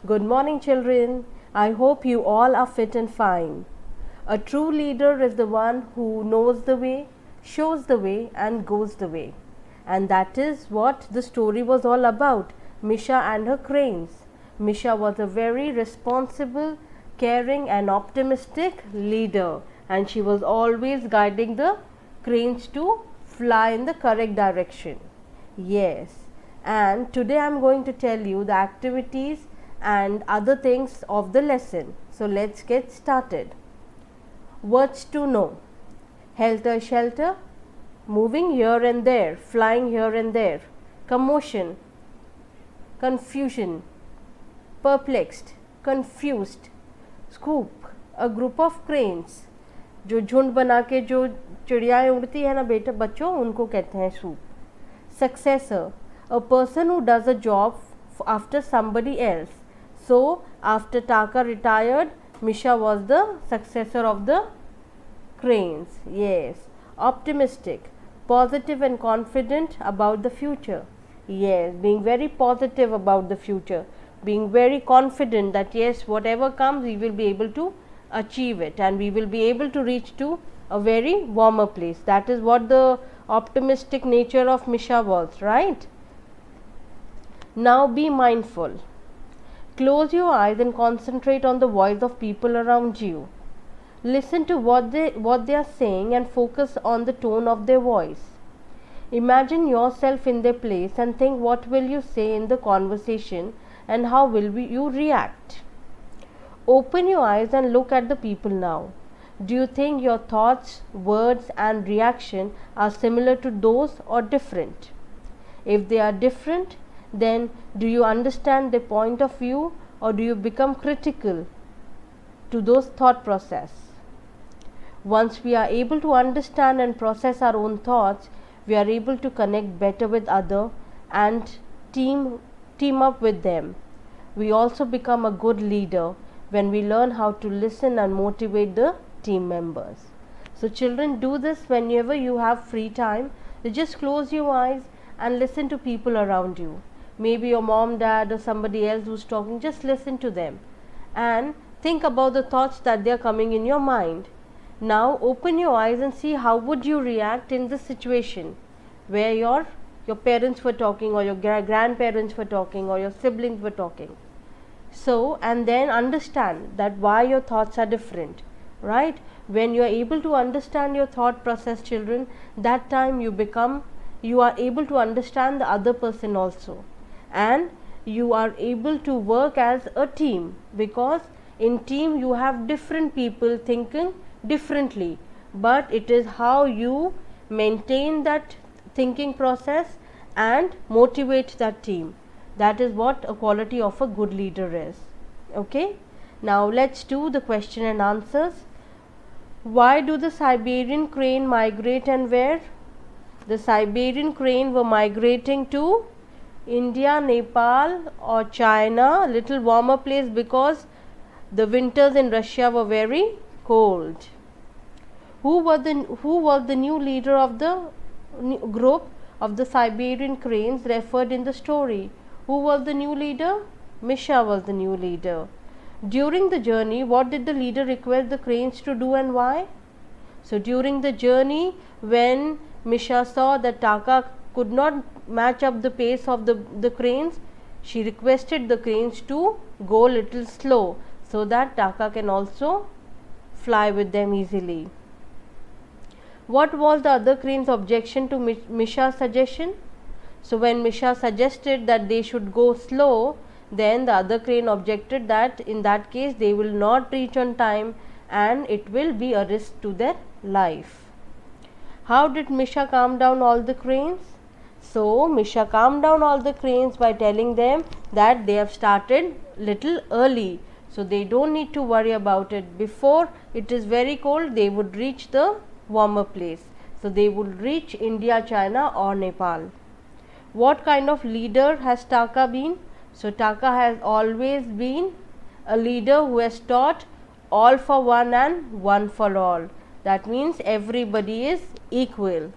Good morning, children. I hope you all are fit and fine. A true leader is the one who knows the way, shows the way, and goes the way. And that is what the story was all about, Misha and her cranes. Misha was a very responsible, caring, and optimistic leader, and she was always guiding the cranes to fly in the correct direction. Yes, and today I am going to tell you the activities and other things of the lesson. So let's get started. Words to know: helter shelter, moving here and there, flying here and there, commotion, confusion, perplexed, confused, scoop, a group of cranes. जो झुंड बना के जो चिड़ियाएँ उड़ती है ना बेटा बच्चों, उनको कहते हैं soup. Successor, a person who does a job after somebody else. So after Taka retired, Misha was the successor of the cranes. Yes. Optimistic, positive and confident about the future. Yes, being very positive about the future, being very confident that yes, whatever comes we will be able to achieve it and we will be able to reach to a very warmer place. That is what the optimistic nature of Misha was, right? Now be mindful. Close your eyes and concentrate on the voice of people around you. Listen to what they are saying and focus on the tone of their voice. Imagine yourself in their place and think what will you say in the conversation and how will you react. Open your eyes and look at the people now. Do you think your thoughts, words and reaction are similar to those or different? If they are different, then do you understand their point of view or do you become critical to those thought process? Once we are able to understand and process our own thoughts, we are able to connect better with others and team up with them. We also become a good leader when we learn how to listen and motivate the team members. So children, do this whenever you have free time. You just close your eyes and listen to people around you. Maybe your mom, dad or somebody else who's talking, just listen to them and think about the thoughts that they are coming in your mind. Now open your eyes and see how would you react in this situation where your parents were talking or your grandparents were talking or your siblings were talking. So, and then understand that why your thoughts are different, right? When you are able to understand your thought process, children, that time you are able to understand the other person also, and you are able to work as a team, because in team you have different people thinking differently, but it is how you maintain that thinking process and motivate that team. That is what a quality of a good leader is. Okay, now let's do the question and answers. Why do the Siberian crane migrate and where? The Siberian crane were migrating to India, Nepal or China, little warmer place, because the winters in Russia were very cold. Who was the new leader of the group of the Siberian cranes referred in the story? Who was the new leader? Misha was the new leader. During the journey, what did the leader request the cranes to do and why? So during the journey, when Misha saw that Taka could not match up the pace of the cranes, she requested the cranes to go little slow so that Taka can also fly with them easily. What was the other crane's objection to Misha's suggestion? So when Misha suggested that they should go slow, then the other crane objected that in that case they will not reach on time and it will be a risk to their life. How did Misha calm down all the cranes? So Misha calmed down all the cranes by telling them that they have started little early, so they don't need to worry about it. Before it is very cold, they would reach the warmer place. So they would reach India, China or Nepal. What kind of leader has Taka been? So Taka has always been a leader who has taught all for one and one for all. That means everybody is equal.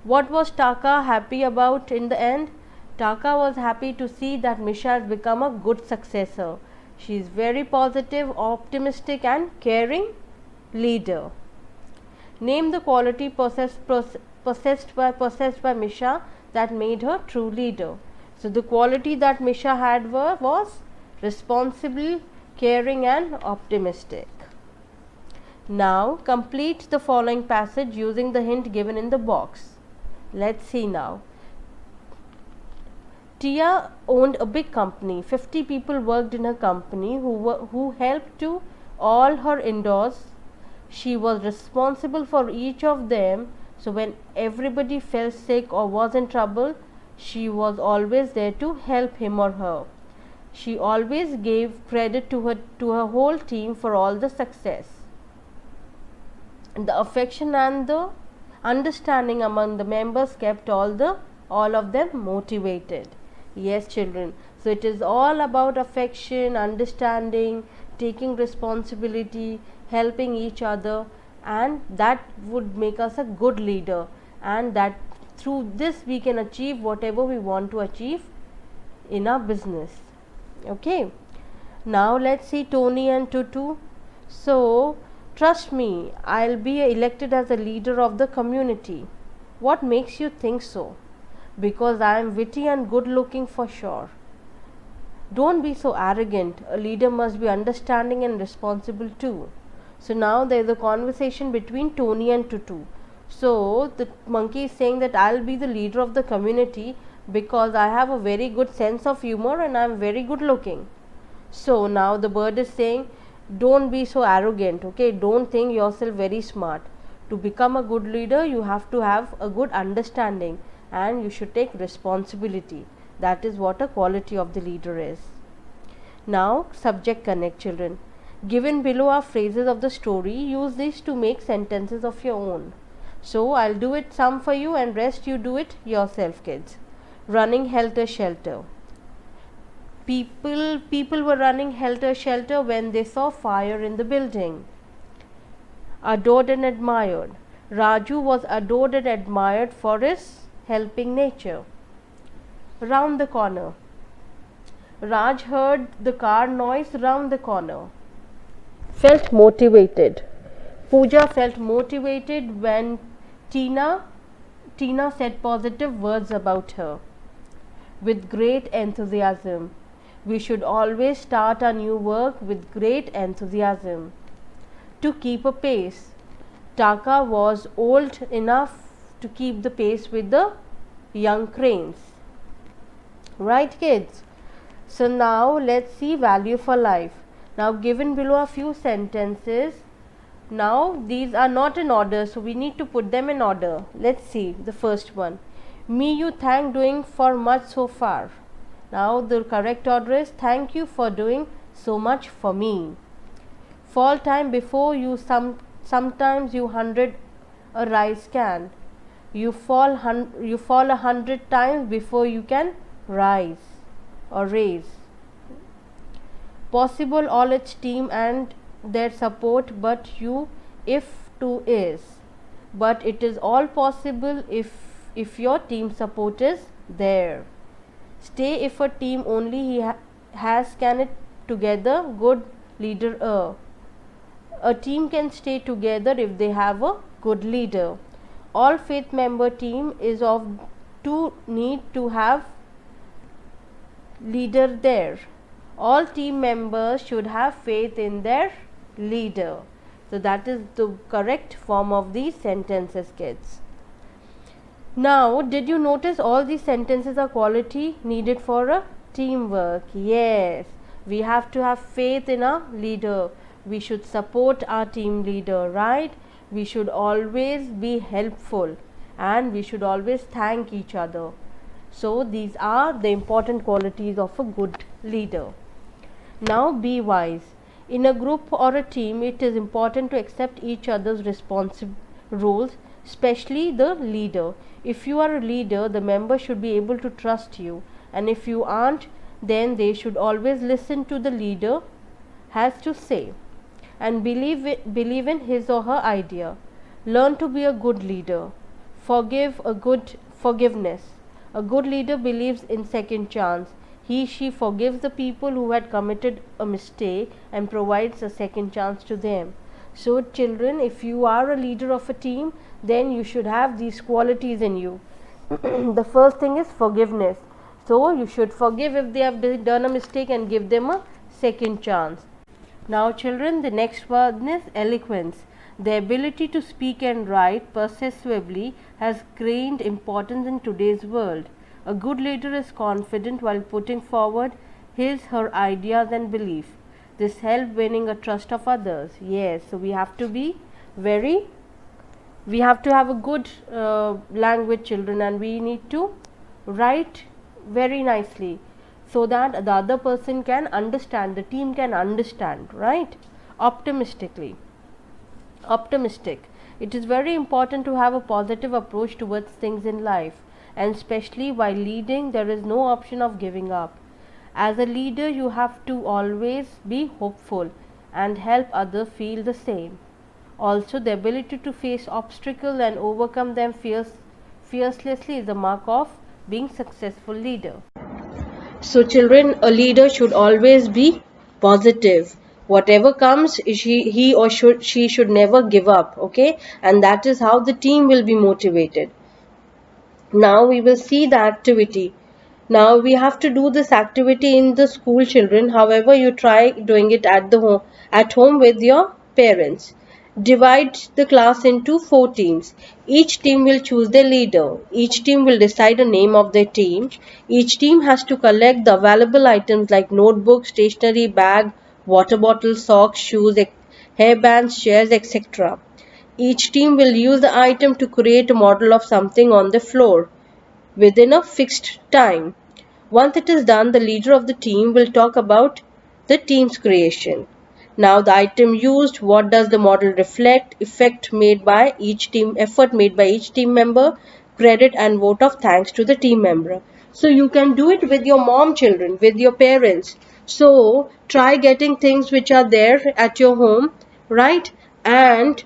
What was Taka happy about in the end? Taka was happy to see that Misha has become a good successor. She is very positive, optimistic and caring leader. Name the quality possessed by Misha that made her true leader. So the quality that Misha had was responsible, caring and optimistic. Now complete the following passage using the hint given in the box. Let's see now. Tia owned a big company. 50 people worked in her company who helped to all her indoors. She was responsible for each of them, so when everybody fell sick or was in trouble, she was always there to help him or her. She always gave credit to her whole team for all the success. The affection and the understanding among the members kept all of them motivated. Yes, children. So it is all about affection, understanding, taking responsibility, helping each other, and that would make us a good leader, and that through this we can achieve whatever we want to achieve in our business. Okay. Now let's see Tony and Tutu. So trust me, I'll be elected as a leader of the community. What makes you think so? Because I am witty and good looking for sure. Don't be so arrogant. A leader must be understanding and responsible too. So now there is a conversation between Tony and Tutu. So the monkey is saying that I'll be the leader of the community because I have a very good sense of humor and I am very good looking. So now the bird is saying, don't be so arrogant, okay? Don't think yourself very smart. To become a good leader, you have to have a good understanding and you should take responsibility. That is what a quality of the leader is. Now subject connect, children. Given below are phrases of the story. Use these to make sentences of your own. So I'll do it some for you and rest you do it yourself, kids. Running helter shelter. People were running helter shelter when they saw fire in the building. Adored and admired. Raju was adored and admired for his helping nature. Round the corner. Raj heard the car noise round the corner. Felt motivated. Pooja felt motivated when Tina said positive words about her. With great enthusiasm. We should always start our new work with great enthusiasm. To keep a pace. Taka was old enough to keep the pace with the young cranes. Right, kids? So now let's see value for life. Now given below a few sentences. Now these are not in order, so we need to put them in order. Let's see the first one. Me you thank doing for much so far. Now the correct order is thank you for doing so much for me. Fall time before you sometimes you 100 a rise can. You fall 100 times before you can rise or raise. Possible all its team and their support, but you if to is. But it is all possible if your team support is there. Stay if a team only has can it together good leader. A team can stay together if they have a good leader. All faith member team is of to need to have leader there. All team members should have faith in their leader. So that is the correct form of these sentences, kids. Now, did you notice all these sentences are quality needed for a teamwork? Yes, we have to have faith in our leader. We should support our team leader, right? We should always be helpful and we should always thank each other. So, these are the important qualities of a good leader. Now, be wise. In a group or a team, it is important to accept each other's responsive roles, especially the leader. If you are a leader, the members should be able to trust you, and if you aren't, then they should always listen to the leader has to say and believe in his or her idea. Learn to be a good leader. Forgiveness. A good leader believes in second chance. She forgives the people who had committed a mistake and provides a second chance to them. So, children, if you are a leader of a team, then you should have these qualities in you. The first thing is forgiveness. So, you should forgive if they have done a mistake and give them a second chance. Now, children, the next one is eloquence. The ability to speak and write persuasively has gained importance in today's world. A good leader is confident while putting forward her ideas and belief. This helps winning a trust of others. Yes, so we have to be we have to have a good language, children, and we need to write very nicely so that the other person can understand, the team can understand, right? Optimistic. It is very important to have a positive approach towards things in life, and especially while leading, there is no option of giving up. As a leader, you have to always be hopeful and help others feel the same. Also, the ability to face obstacles and overcome them fearlessly is the mark of being successful leader. So, children, a leader should always be positive. Whatever comes, he or she should never give up, okay? And that is how the team will be motivated. Now we will see the activity. Now we have to do this activity in the school, children. However, you try doing it at home with your parents. Divide the class into 4 teams. Each team will choose their leader. Each team will decide a name of their team. Each team has to collect the available items like notebook, stationery, bag, water bottle, socks, shoes, hairbands, chairs, etc. Each team will use the item to create a model of something on the floor within a fixed time. Once it is done, the leader of the team will talk about the team's creation. Now, the item used, what does the model reflect, effort made by each team member, credit and vote of thanks to the team member. So you can do it with your mom, children, with your parents. So try getting things which are there at your home, right? And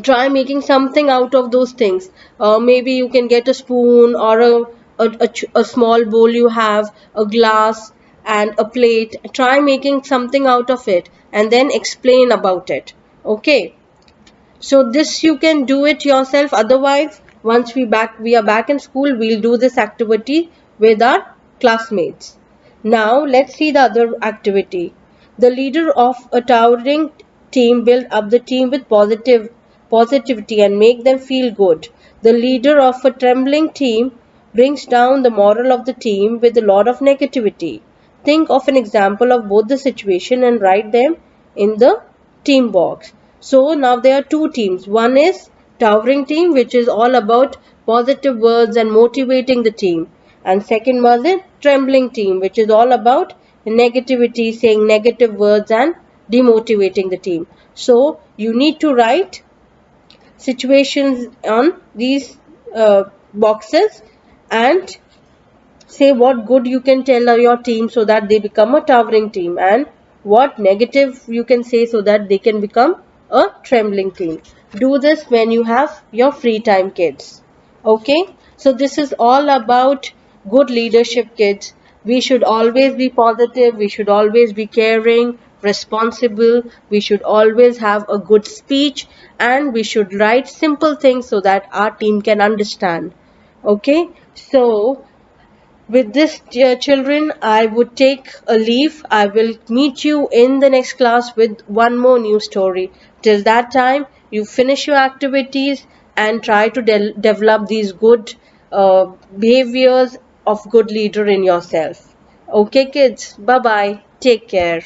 try making something out of those things. Maybe you can get a spoon or a small bowl, you have a glass and a plate. Try making something out of it and then explain about it. Okay, so this you can do it yourself. Otherwise, once we are back in school, we'll do this activity with our classmates. Now let's see the other activity. The leader of a towering team build up the team with positivity and make them feel good. The leader of a trembling team brings down the morale of the team with a lot of negativity. Think of an example of both the situation and write them in the team box. So now there are 2 teams. One is towering team, which is all about positive words and motivating the team. And second was a trembling team, which is all about negativity, saying negative words and demotivating the team. So you need to write situations on these boxes and say what good you can tell your team so that they become a towering team, and what negative you can say so that they can become a trembling team. Do this when you have your free time, kids. Okay, so this is all about good leadership, kids. We should always be positive, we should always be caring, responsible, we should always have a good speech, and we should write simple things so that our team can understand. Okay, so with this, dear children, I would take a leave. I will meet you in the next class with one more new story. Till that time, you finish your activities and try to develop these good behaviors of good leader in yourself. Okay, kids. Bye-bye. Take care.